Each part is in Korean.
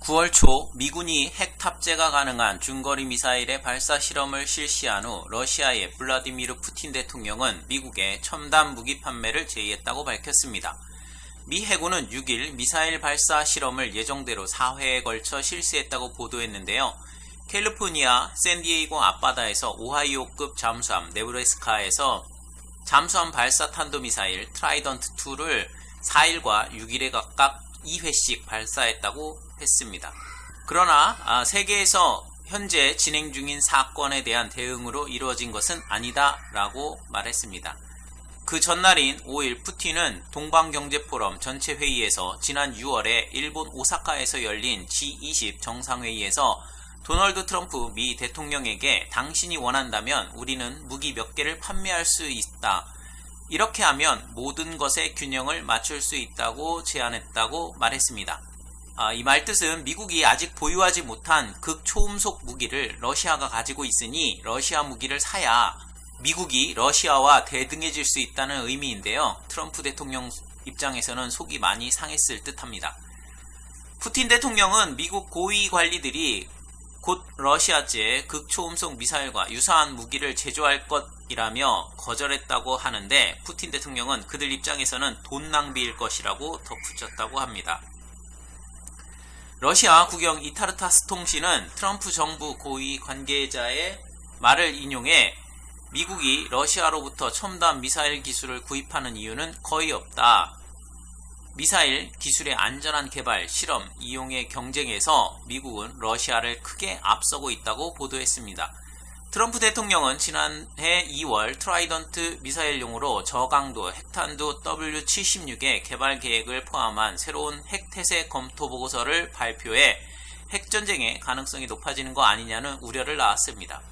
9월 초 미군이 핵 탑재가 가능한 중거리 미사일의 발사 실험을 실시한 후 러시아의 블라디미르 푸틴 대통령은 미국에 첨단 무기 판매를 제의했다고 밝혔습니다. 미 해군은 6일 미사일 발사 실험을 예정대로 4회에 걸쳐 실시했다고 보도했는데요. 캘리포니아 샌디에이고 앞바다에서 오하이오급 잠수함 네브래스카에서 잠수함 발사 탄도미사일 트라이던트2를 4일과 6일에 각각 2회씩 발사했다고 했습니다. 그러나 세계에서 현재 진행 중인 사건에 대한 대응으로 이루어진 것은 아니다라고 말했습니다. 그 전날인 5일 푸틴은 동방경제포럼 전체 회의에서 지난 6월에 일본 오사카에서 열린 G20 정상회의에서 도널드 트럼프 미 대통령에게 당신이 원한다면 우리는 무기 몇 개를 판매할 수 있다. 이렇게 하면 모든 것의 균형을 맞출 수 있다고 제안했다고 말했습니다. 이 말뜻은 미국이 아직 보유하지 못한 극초음속 무기를 러시아가 가지고 있으니 러시아 무기를 사야 미국이 러시아와 대등해질 수 있다는 의미인데요. 트럼프 대통령 입장에서는 속이 많이 상했을 듯합니다. 푸틴 대통령은 미국 고위 관리들이 곧 러시아제 극초음속 미사일과 유사한 무기를 제조할 것이라며 거절했다고 하는데 푸틴 대통령은 그들 입장에서는 돈 낭비일 것이라고 덧붙였다고 합니다. 러시아 국영 이타르타스 통신은 트럼프 정부 고위 관계자의 말을 인용해 미국이 러시아로부터 첨단 미사일 기술을 구입하는 이유는 거의 없다. 미사일 기술의 안전한 개발, 실험, 이용의 경쟁에서 미국은 러시아를 크게 앞서고 있다고 보도했습니다. 트럼프 대통령은 지난해 2월 트라이던트 미사일용으로 저강도 핵탄두 W-76의 개발 계획을 포함한 새로운 핵태세 검토 보고서를 발표해 핵전쟁의 가능성이 높아지는 거 아니냐는 우려를 낳았습니다.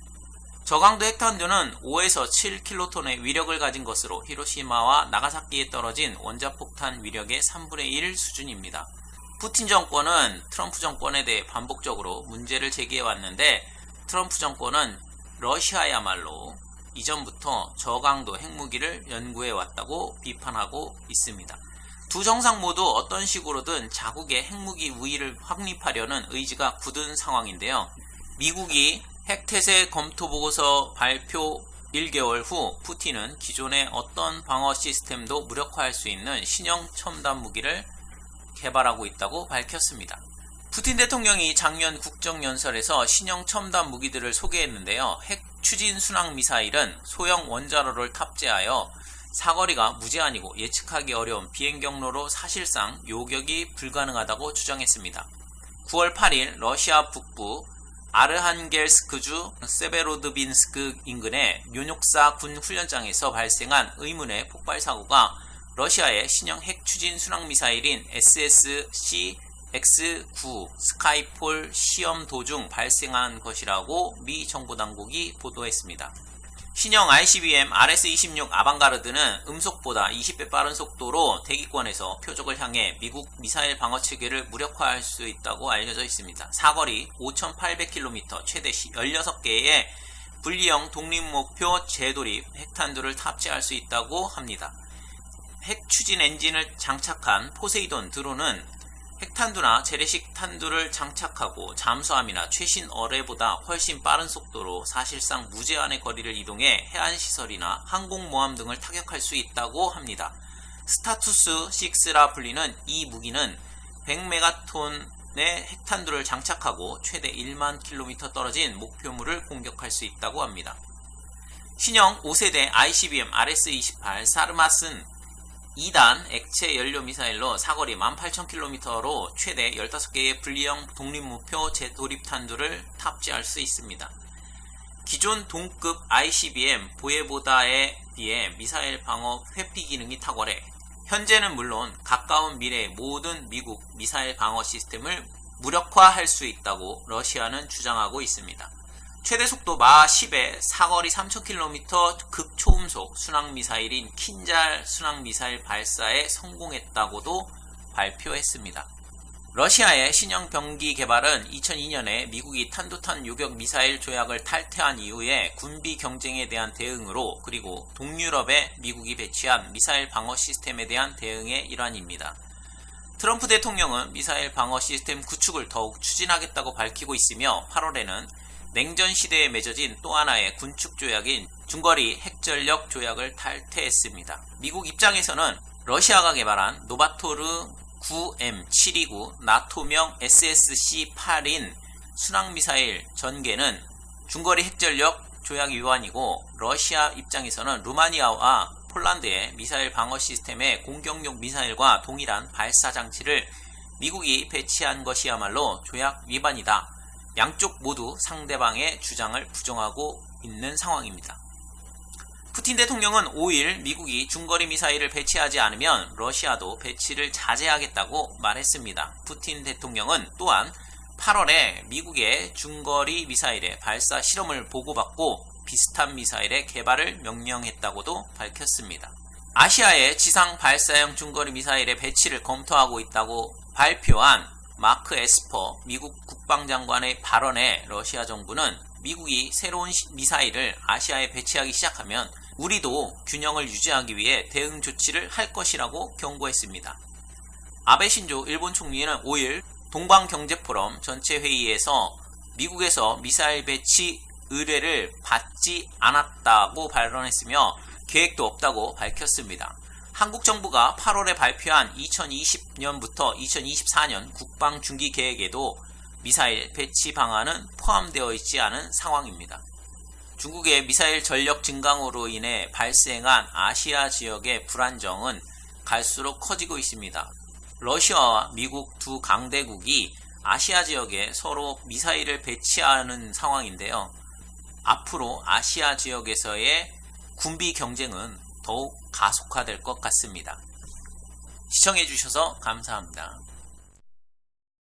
저강도 핵탄두는 5에서 7킬로톤의 위력을 가진 것으로 히로시마와 나가사키에 떨어진 원자폭탄 위력의 3분의 1 수준입니다. 푸틴 정권은 트럼프 정권에 대해 반복적으로 문제를 제기해왔는데 트럼프 정권은 러시아야말로 이전부터 저강도 핵무기를 연구해왔다고 비판하고 있습니다. 두 정상 모두 어떤 식으로든 자국의 핵무기 우위를 확립하려는 의지가 굳은 상황인데요. 미국이 핵태세 검토 보고서 발표 1개월 후 푸틴은 기존의 어떤 방어 시스템도 무력화할 수 있는 신형 첨단 무기를 개발하고 있다고 밝혔습니다. 푸틴 대통령이 작년 국정연설에서 신형 첨단 무기들을 소개했는데요. 핵 추진 순항 미사일은 소형 원자로를 탑재하여 사거리가 무제한이고 예측하기 어려운 비행 경로로 사실상 요격이 불가능하다고 주장했습니다. 9월 8일 러시아 북부 아르한겔스크주 세베로드빈스크 인근의 뇨뇽사 군 훈련장에서 발생한 의문의 폭발 사고가 러시아의 신형 핵 추진 순항 미사일인 SSC-X9 스카이폴 시험 도중 발생한 것이라고 미 정보당국이 보도했습니다. 신형 ICBM RS-26 아방가르드는 음속보다 20배 빠른 속도로 대기권에서 표적을 향해 미국 미사일 방어 체계를 무력화할 수 있다고 알려져 있습니다. 사거리 5,800km, 최대 16개의 분리형 독립목표 재도립 핵탄두를 탑재할 수 있다고 합니다. 핵 추진 엔진을 장착한 포세이돈 드론은 핵탄두나 재래식 탄두를 장착하고 잠수함이나 최신 어뢰보다 훨씬 빠른 속도로 사실상 무제한의 거리를 이동해 해안시설이나 항공모함 등을 타격할 수 있다고 합니다. 스타투스6라 불리는 이 무기는 100메가톤의 핵탄두를 장착하고 최대 1만 킬로미터 떨어진 목표물을 공격할 수 있다고 합니다. 신형 5세대 ICBM RS-28 사르마스는 2단 액체 연료 미사일로 사거리 18,000km로 최대 15개의 분리형 독립무표 재도립탄두를 탑재할 수 있습니다. 기존 동급 ICBM 보예보다에 비해 미사일 방어 회피 기능이 탁월해 현재는 물론 가까운 미래의 모든 미국 미사일 방어 시스템을 무력화할 수 있다고 러시아는 주장하고 있습니다. 최대 속도 마 10의 사거리 3,000km 극초음속 순항미사일인 킨잘 순항미사일 발사에 성공했다고도 발표했습니다. 러시아의 신형 병기 개발은 2002년에 미국이 탄도탄 요격 미사일 조약을 탈퇴한 이후에 군비 경쟁에 대한 대응으로 그리고 동유럽에 미국이 배치한 미사일 방어 시스템에 대한 대응의 일환입니다. 트럼프 대통령은 미사일 방어 시스템 구축을 더욱 추진하겠다고 밝히고 있으며 8월에는 냉전 시대에 맺어진 또 하나의 군축 조약인 중거리 핵전력 조약을 탈퇴했습니다. 미국 입장에서는 러시아가 개발한 노바토르 9M729 나토명 SSC-8인 순항미사일 전개는 중거리 핵전력 조약 위반이고, 러시아 입장에서는 루마니아와 폴란드의 미사일 방어 시스템의 공격용 미사일과 동일한 발사 장치를 미국이 배치한 것이야말로 조약 위반이다. 양쪽 모두 상대방의 주장을 부정하고 있는 상황입니다. 푸틴 대통령은 5일 미국이 중거리 미사일을 배치하지 않으면 러시아도 배치를 자제하겠다고 말했습니다. 푸틴 대통령은 또한 8월에 미국의 중거리 미사일의 발사 실험을 보고받고 비슷한 미사일의 개발을 명령했다고도 밝혔습니다. 아시아의 지상 발사형 중거리 미사일의 배치를 검토하고 있다고 발표한 마크 에스퍼 미국 국방장관의 발언에 러시아 정부는 미국이 새로운 미사일을 아시아에 배치하기 시작하면 우리도 균형을 유지하기 위해 대응 조치를 할 것이라고 경고했습니다. 아베 신조 일본 총리는 5일 동방경제포럼 전체 회의에서 미국에서 미사일 배치 의뢰를 받지 않았다고 발언했으며 계획도 없다고 밝혔습니다. 한국 정부가 8월에 발표한 2020년부터 2024년 국방 중기 계획에도 미사일 배치 방안은 포함되어 있지 않은 상황입니다. 중국의 미사일 전력 증강으로 인해 발생한 아시아 지역의 불안정은 갈수록 커지고 있습니다. 러시아와 미국 두 강대국이 아시아 지역에 서로 미사일을 배치하는 상황인데요. 앞으로 아시아 지역에서의 군비 경쟁은 더욱 가속화될 것 같습니다. 시청해주셔서 감사합니다.